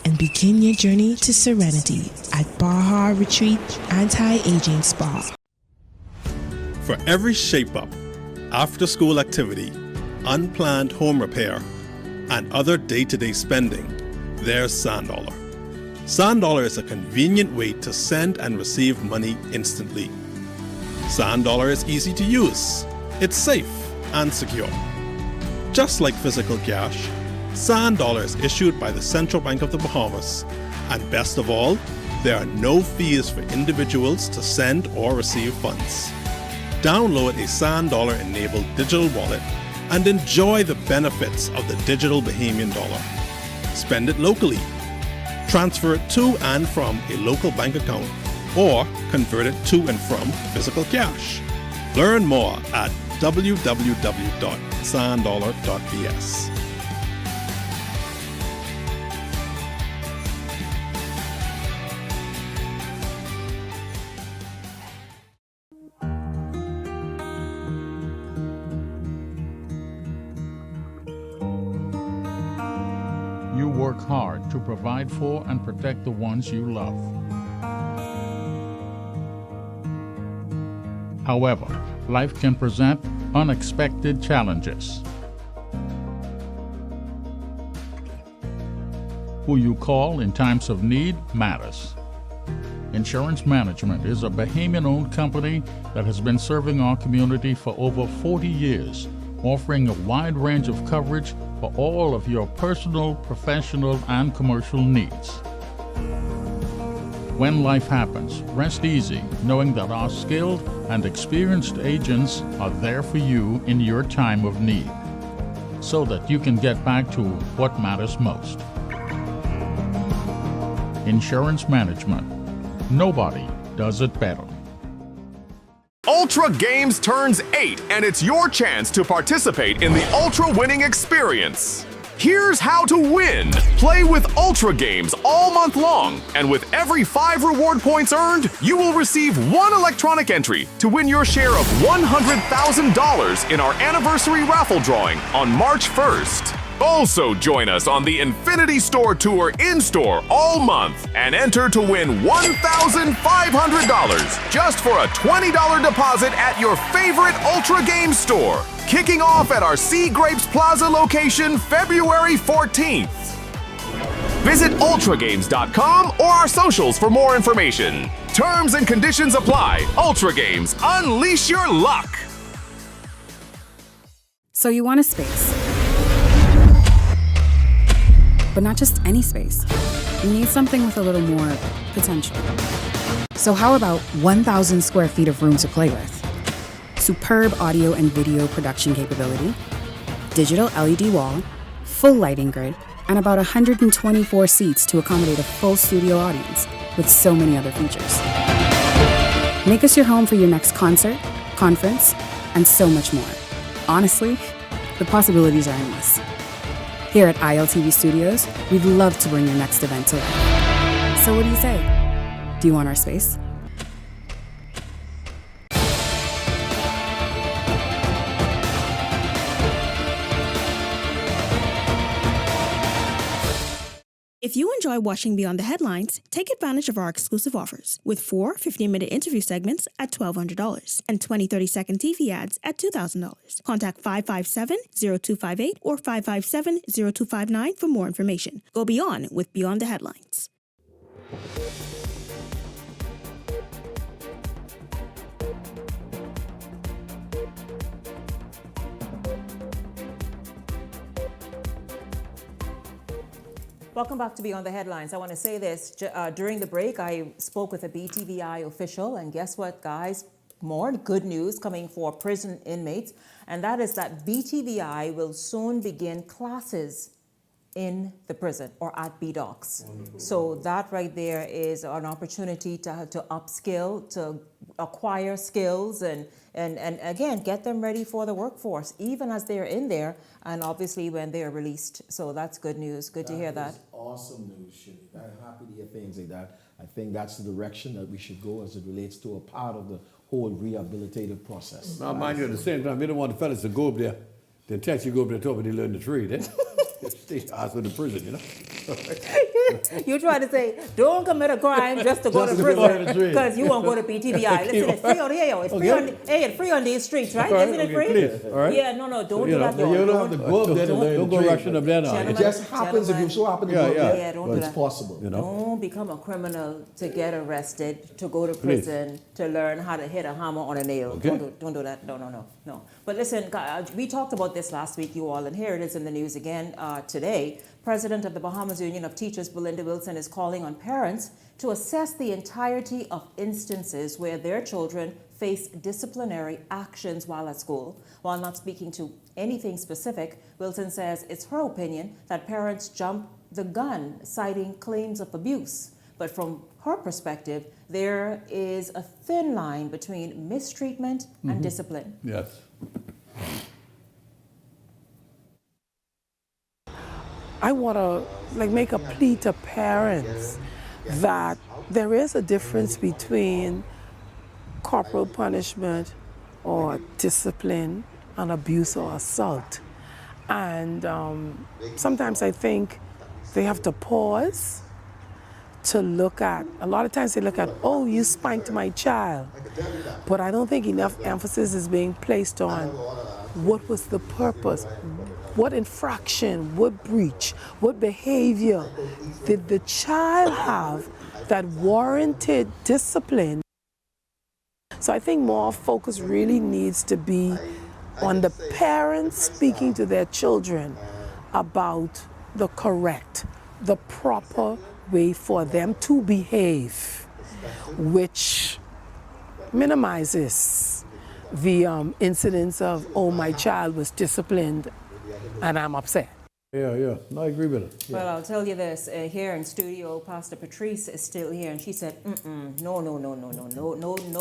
and begin your journey to serenity at Baja Retreat Anti-Aging Spa. For every shape-up, after-school activity, unplanned home repair, and other day-to-day spending, there's SandDollar. SandDollar is a convenient way to send and receive money instantly. SandDollar is easy to use, it's safe and secure. Just like physical cash, SandDollar is issued by the Central Bank of the Bahamas, and best of all, there are no fees for individuals to send or receive funds. Download a SandDollar enabled digital wallet and enjoy the benefits of the digital Bahamian dollar. Spend it locally. Transfer it to and from a local bank account or convert it to and from physical cash. Learn more at www.sanddollar.bs. You work hard to provide for and protect the ones you love. However, life can present unexpected challenges. Who you call in times of need matters. Insurance Management is a Bahamian-owned company that has been serving our community for over 40 years, offering a wide range of coverage for all of your personal, professional, and commercial needs. When life happens, rest easy knowing that our skilled and experienced agents are there for you in your time of need, so that you can get back to what matters most. Insurance Management. Nobody does it better. Ultra Games turns 8, and it's your chance to participate in the Ultra winning experience. Here's how to win. Play with Ultra Games all month long, and with every 5 reward points earned, you will receive 1 electronic entry to win your share of $100,000 in our anniversary raffle drawing on March 1st. Also join us on the Infinity Store Tour in-store all month and enter to win $1,500 just for a $20 deposit at your favorite Ultra Games store. Kicking off at our Sea Grapes Plaza location February 14th. Visit ultragames.com or our socials for more information. Terms and conditions apply. Ultra Games, unleash your luck. So you want a space. But not just any space. You need something with a little more potential. So how about 1,000 square feet of room to play with? Superb audio and video production capability, digital LED wall, full lighting grid, and about 124 seats to accommodate a full studio audience, with so many other features. Make us your home for your next concert, conference, and so much more. Honestly, the possibilities are endless. Here at ILTV Studios, we'd love to bring your next event to life. So what do you say? Do you want our space? If you enjoy watching Beyond the Headlines, take advantage of our exclusive offers with 4 15-minute interview segments at $1,200 and 20 30-second TV ads at $2,000. Contact 557-0258 or 557-0259 for more information. Go beyond with Beyond the Headlines. Welcome back to Beyond the Headlines. I want to say this. During the break, I spoke with a BTVI official, and guess what, guys? More good news coming for prison inmates, and that is that BTVI will soon begin classes in the prison or at BDOCs. So that right there is an opportunity to upskill, to acquire skills and again, get them ready for the workforce, even as they're in there and obviously when they're released. So that's good news. Good to hear that. Awesome news, Shirley. I'm happy to hear things like that. I think that's the direction that we should go as it relates to a part of the whole rehabilitative process. Now, mind you, at the same time, we don't want the fellas to go up there. The intent you go up there top and they learn the trade, eh? Stay out of the prison, you know? You try to say, don't commit a crime just to go to prison because you won't go to PTBI. Listen, it's free out here, yo. It's free on, hey, it's free on these streets, right? Isn't it free? Please. All right. Yeah, no, don't do that. You don't have to go up there to learn. Don't go rushing up there now. It just happens if you so happen to go up there. Don't do that. It's possible. You know? Don't become a criminal to get arrested, to go to prison, to learn how to hit a hammer on a nail. Okay. Don't do that. No. But listen, we talked about this last week, you all, and here it is in the news again today. President of the Bahamas Union of Teachers, Belinda Wilson, is calling on parents to assess the entirety of instances where their children face disciplinary actions while at school. While not speaking to anything specific, Wilson says it's her opinion that parents jump the gun, citing claims of abuse. But from her perspective, there is a thin line between mistreatment and discipline. Yes. I want to make a plea to parents that there is a difference between corporal punishment or discipline and abuse or assault. And sometimes I think they have to pause to look at, a lot of times they look at, oh, you spanked my child. But I don't think enough emphasis is being placed on what was the purpose, what infraction, what breach, what behavior did the child have that warranted discipline. So I think more focus really needs to be on the parents speaking to their children about the correct, the proper way for them to behave, which minimizes the incidence of, oh, my child was disciplined and I'm upset. Yeah. No, I agree with it. Well, I'll tell you this, here in studio, Pastor Patrice is still here, and she said, no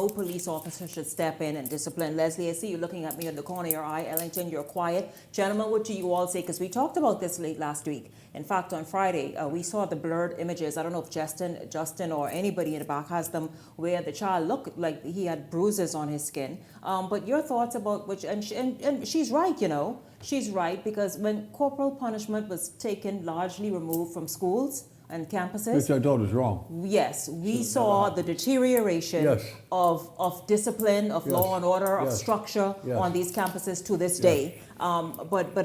police officer should step in and discipline. Leslie, I see you looking at me in the corner of your eye. Ellington, you're quiet. Gentlemen, what do you all say? Because we talked about this late last week. In fact, on Friday, we saw the blurred images. I don't know if Justin or anybody in the back has them, where the child looked like he had bruises on his skin. But your thoughts about which, and she's right, you know. She's right, because when corporal punishment was taken, largely removed from schools and campuses. Which I thought was wrong. Yes, we saw the deterioration of discipline, of law and order, of structure on these campuses to this day. But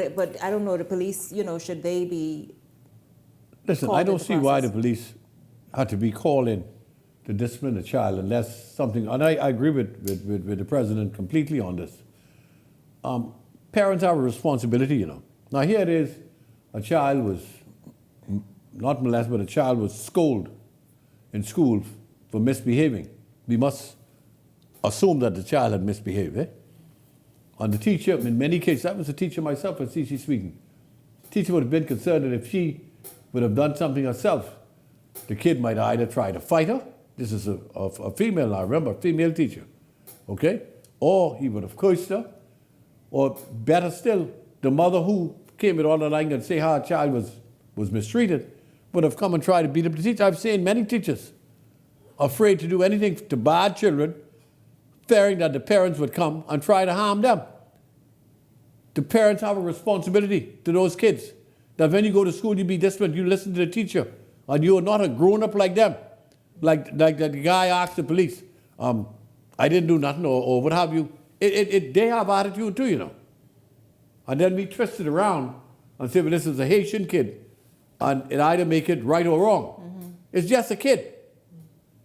I don't know, the police, you know, should they be... Listen, I don't see why the police had to be called in to discipline a child unless something, and I agree with the president completely on this. Parents have a responsibility, you know. Now here it is, a child was not molested, but a child was scolded in school for misbehaving. We must assume that the child had misbehaved, eh? And the teacher, in many cases, I was a teacher myself at CC Sweden. The teacher would have been concerned that if she would have done something herself, the kid might either try to fight her. This is a female, I remember, a female teacher, okay? Or he would have cursed her. Or better still, the mother who came with all the language and say how her child was mistreated would have come and tried to beat up the teacher. I've seen many teachers afraid to do anything to bad children, fearing that the parents would come and try to harm them. The parents have a responsibility to those kids, that when you go to school, you be disciplined, you listen to the teacher. and you are not a grown-up like them. Like the guy asked the police, I didn't do nothing or what have you. They have attitude too, you know. And then we twist it around and say, well, this is a Haitian kid. And it either make it right or wrong. Mm-hmm. It's just a kid.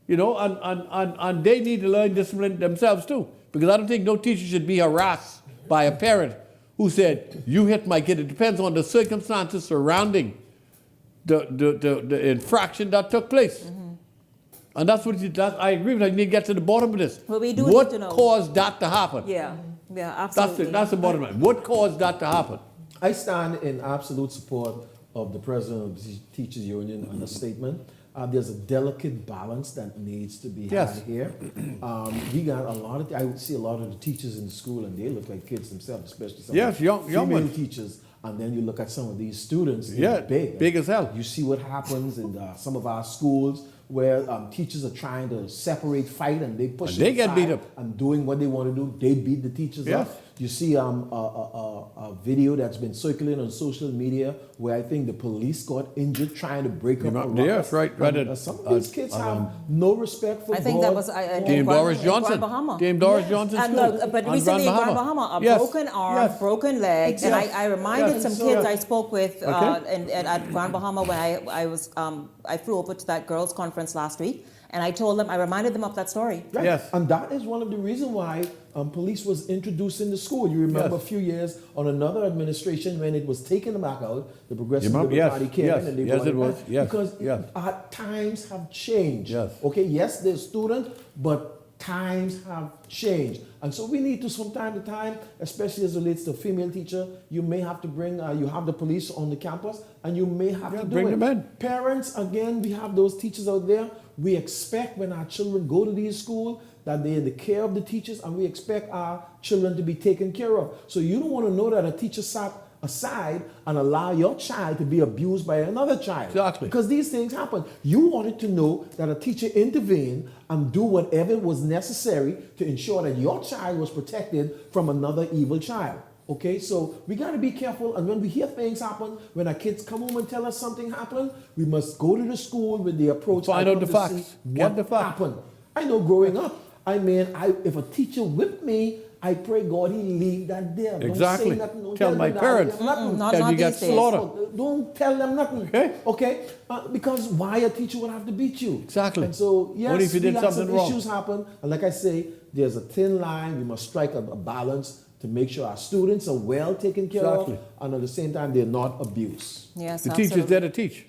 You know, and they need to learn discipline themselves too. Because I don't think no teacher should be harassed by a parent who said, you hit my kid. It depends on the circumstances surrounding the infraction that took place. Mm-hmm. And that's what I agree with. I need to get to the bottom of this. Well, we do what need to know. Caused that to happen? Yeah, absolutely. That's the bottom line. What caused that to happen? I stand in absolute support of the president of the Teachers Union on the statement. There's a delicate balance that needs to be had here. We got a lot of, I see a lot of the teachers in the school, and they look like kids themselves, especially some female teachers. And then you look at some of these students, they're big as hell. You see what happens in some of our schools where teachers are trying to separate fight, and they push and they get beat up and doing what they want to do. They beat the teachers up. You see a video that's been circulating on social media where I think the police got injured trying to break up a ruckus. Yes, right. Some of these kids have no respect for God. I think that was Dame Doris Johnson. Dame Doris Johnson. But recently in Grand Bahama, a broken arm, broken leg, and I reminded some kids I spoke with at Grand Bahama when I flew over to that girls' conference last week. And I reminded them of that story. Right. Yes. And that is one of the reasons why police was introduced in the school. You remember a few years on another administration when it was taken back out, the Progressive Liberal Party came in and they brought it back. Because our times have changed. Okay, yes, they're students, but times have changed. And so we need to, from time to time, especially as it relates to a female teacher, you may have to bring, you have the police on the campus, and you may have to bring them in. Parents, again, we have those teachers out there. We expect when our children go to these schools that they're in the care of the teachers, and we expect our children to be taken care of. So you don't want to know that a teacher sat aside and allow your child to be abused by another child. Exactly. Because these things happen. You wanted to know that a teacher intervened and do whatever was necessary to ensure that your child was protected from another evil child. Okay, so we got to be careful, and when we hear things happen, when our kids come home and tell us something happened, we must go to the school with the approach. Find out the facts. What happened? I know growing up, if a teacher whipped me, I pray God he leave that there. Exactly. Don't say nothing. Don't tell my parents. Not you get slaughtered. Don't tell them nothing. Okay? Because why a teacher would have to beat you? Exactly. And so, yes, what if you did something wrong? Issues happen. And like I say, there's a thin line. We must strike a balance to make sure our students are well taken care of, and at the same time, they're not abused. Yes, the teacher's there to teach.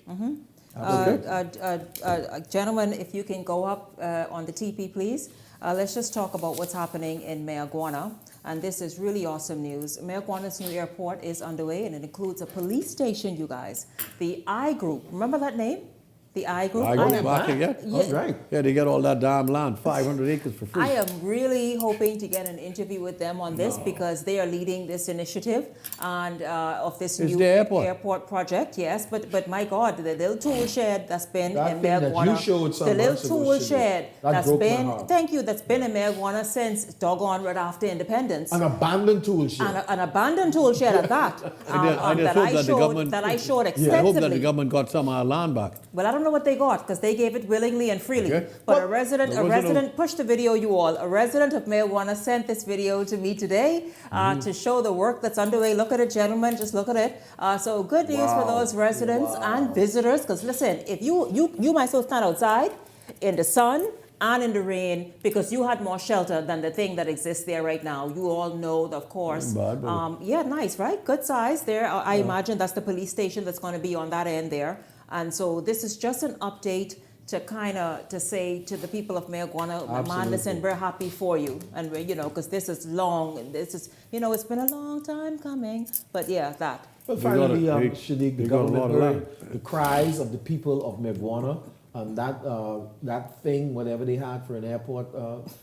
Gentlemen, if you can go up on the TP, please. Let's just talk about what's happening in Mayaguana. And this is really awesome news. Mayaguana's new airport is underway, and it includes a police station, you guys. The I Group. Remember that name? The I Group? That's right. Yeah, they get all that damn land, 500 acres for free. I am really hoping to get an interview with them on this because they are leading this initiative and of this new airport project. Yes, but my God, the little tool shed that's been in Mayaguana, the little tool shed that's been in Mayaguana since doggone right after independence. An abandoned tool shed. An abandoned tool shed at that. that I showed extensively. I hope that the government got some of our land back. Well, I don't know what they got because they gave it willingly and freely. But a resident, push the video, you all. A resident of Mayaguana sent this video to me today to show the work that's underway. Look at it, gentlemen. Just look at it. So good news for those residents and visitors. Because listen, if you might as well stand outside in the sun and in the rain because you had more shelter than the thing that exists there right now. You all know, of course. Nice, right? Good size there. I imagine that's the police station that's going to be on that end there. And so this is just an update to say to the people of Mayaguana, man, listen, we're happy for you. And because this is long, and this is, it's been a long time coming. But that. But finally, Shadiq, the government heard the cries of the people of Mayaguana that thing, whatever they had for an airport,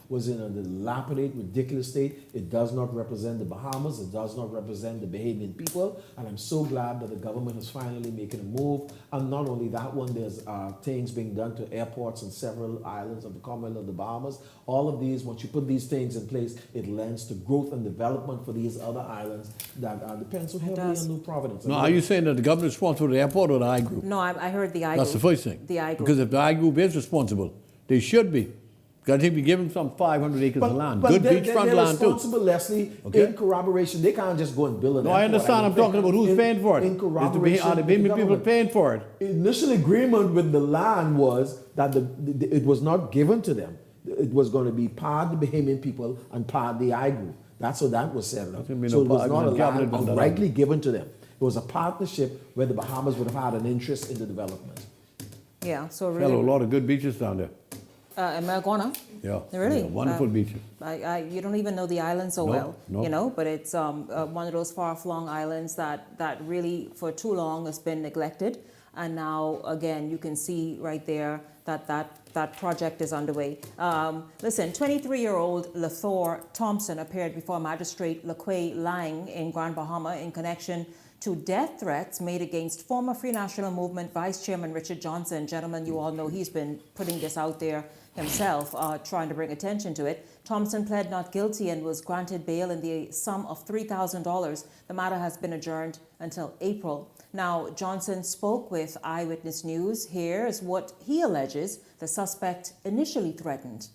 was in a dilapidated, ridiculous state. It does not represent the Bahamas. It does not represent the Bahamian people. And I'm so glad that the government is finally making a move. And not only that one, there's things being done to airports on several islands of the Commonwealth of the Bahamas. All of these, once you put these things in place, it lends to growth and development for these other islands that depend so heavily on New Providence. Now, are you saying that the government is responsible for the airport or the I group? No, I heard the I That's group. the first thing. The I group. Because if the I group is responsible, they should be. Because I think we give them some 500 acres of land. Good beachfront land too. They're responsible, Leslie, in corroboration. They can't just go and build an No, I understand. I'm talking about who's paying for it. In corroboration, are the Bahamian people paying for it? Initial agreement with the land was that it was not given to them. It was going to be part of the Bahamian people and part of the I group. That's how that was set up. So it was not a land rightly given to them. It was a partnership where the Bahamas would have had an interest in the development. Yeah, so really. Hello, a lot of good beaches down there. In Maragona? Yeah. Really? Yeah, wonderful beaches. You don't even know the island so well, no. you know, but it's one of those far-flung islands that really for too long has been neglected. And now, again, you can see right there that project is underway. Listen, 23-year-old Lathor Thompson appeared before Magistrate LaQuay Lang in Grand Bahama in connection to death threats made against former Free National Movement Vice Chairman Richard Johnson. Gentlemen, you all know he's been putting this out there himself, trying to bring attention to it. Thompson pled not guilty and was granted bail in the sum of $3,000. The matter has been adjourned until April. Now, Johnson spoke with Eyewitness News. Here's what he alleges the suspect initially threatened.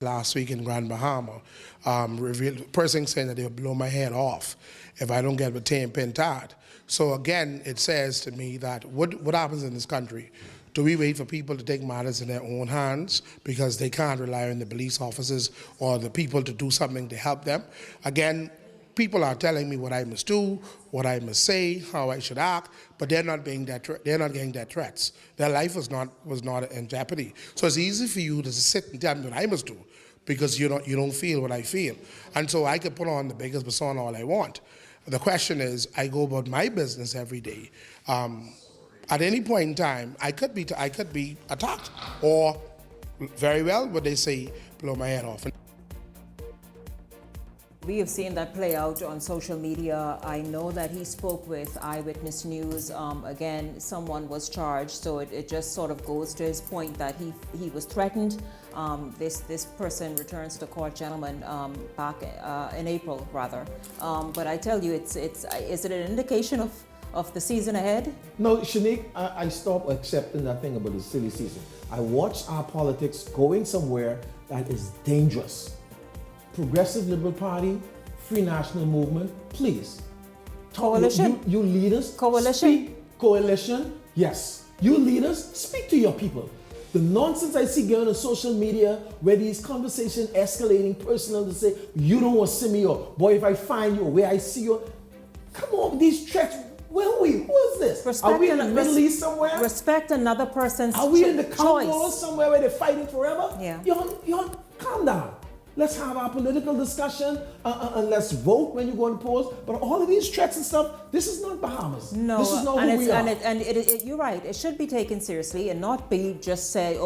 Last week in Grand Bahama, revealed person saying that they'll blow my head off if I don't get with 10 pin tied. So again, it says to me that what happens in this country? Do we wait for people to take matters in their own hands because they can't rely on the police officers or the people to do something to help them? Again, people are telling me what I must do, what I must say, how I should act, but they're not getting that threats. Their life was not in jeopardy. So it's easy for you to sit and tell me what I must do because you don't feel what I feel. And so I could put on the biggest persona all I want. The question is, I go about my business every day. At any point in time, I could be attacked, or very well, what they say, blow my head off. We have seen that play out on social media. I know that he spoke with Eyewitness News. Again, someone was charged, so it just sort of goes to his point that he was threatened. This person returns to court, gentlemen, back in April, rather. But I tell you, is it an indication of the season ahead? No, Shanique, I stopped accepting that thing about the silly season. I watch our politics going somewhere that is dangerous. Progressive Liberal Party, Free National Movement, please. Coalition? You leaders. Coalition? Speak. Coalition, yes. You leaders, speak to your people. The nonsense I see going on social media where these conversations escalating personal to say, you don't want to see me, or boy, if I find you, or where I see you. Come on, these threats. Where are we? Who is this? Are we in the Middle East somewhere? Respect another person's choice. Are we in the Congo somewhere where they're fighting forever? Yeah. Y'all, calm down. Let's have our political discussion and let's vote when you go and polls. But all of these threats and stuff, this is not Bahamas. No, this is not who we are. You're right. It should be taken seriously and not be just say,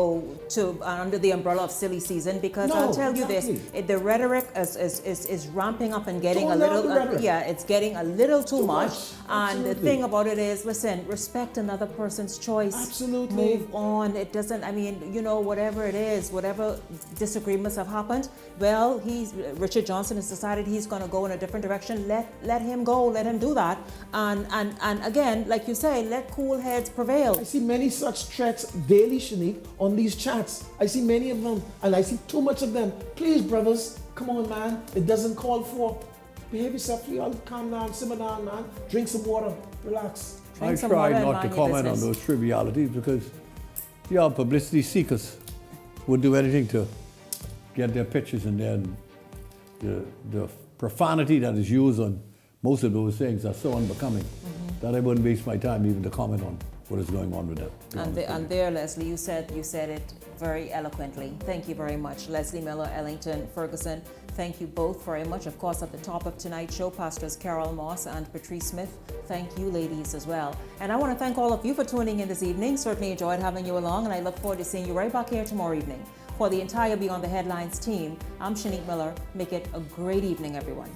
under the umbrella of silly season. Because I'll tell you this: the rhetoric is ramping up and getting a little. It's getting a little too much. And the thing about it is, listen, respect another person's choice. Absolutely. Move on. It doesn't. I mean, whatever it is, whatever disagreements have happened. Well, Richard Johnson has decided he's going to go in a different direction. Let him go. Let him do that. And again, like you say, let cool heads prevail. I see many such threats daily, Shanique, on these chats. I see many of them, and I see too much of them. Please, brothers, come on, man. It doesn't call for. Behave yourself. You all calm down, simmer down, man. Drink some water. Relax. I try not to comment on those trivialities because publicity seekers would do anything to get their pictures, and then the profanity that is used on most of those things are so unbecoming that I wouldn't waste my time even to comment on what is going on with that. And there, Leslie, you said it very eloquently. Thank you very much. Leslie Miller, Ellington, Ferguson, thank you both very much. Of course, at the top of tonight's show, Pastors Carol Moss and Patrice Smith, thank you ladies as well. And I want to thank all of you for tuning in this evening. Certainly enjoyed having you along, and I look forward to seeing you right back here tomorrow evening. For the entire Beyond the Headlines team, I'm Shanique Miller. Make it a great evening, everyone.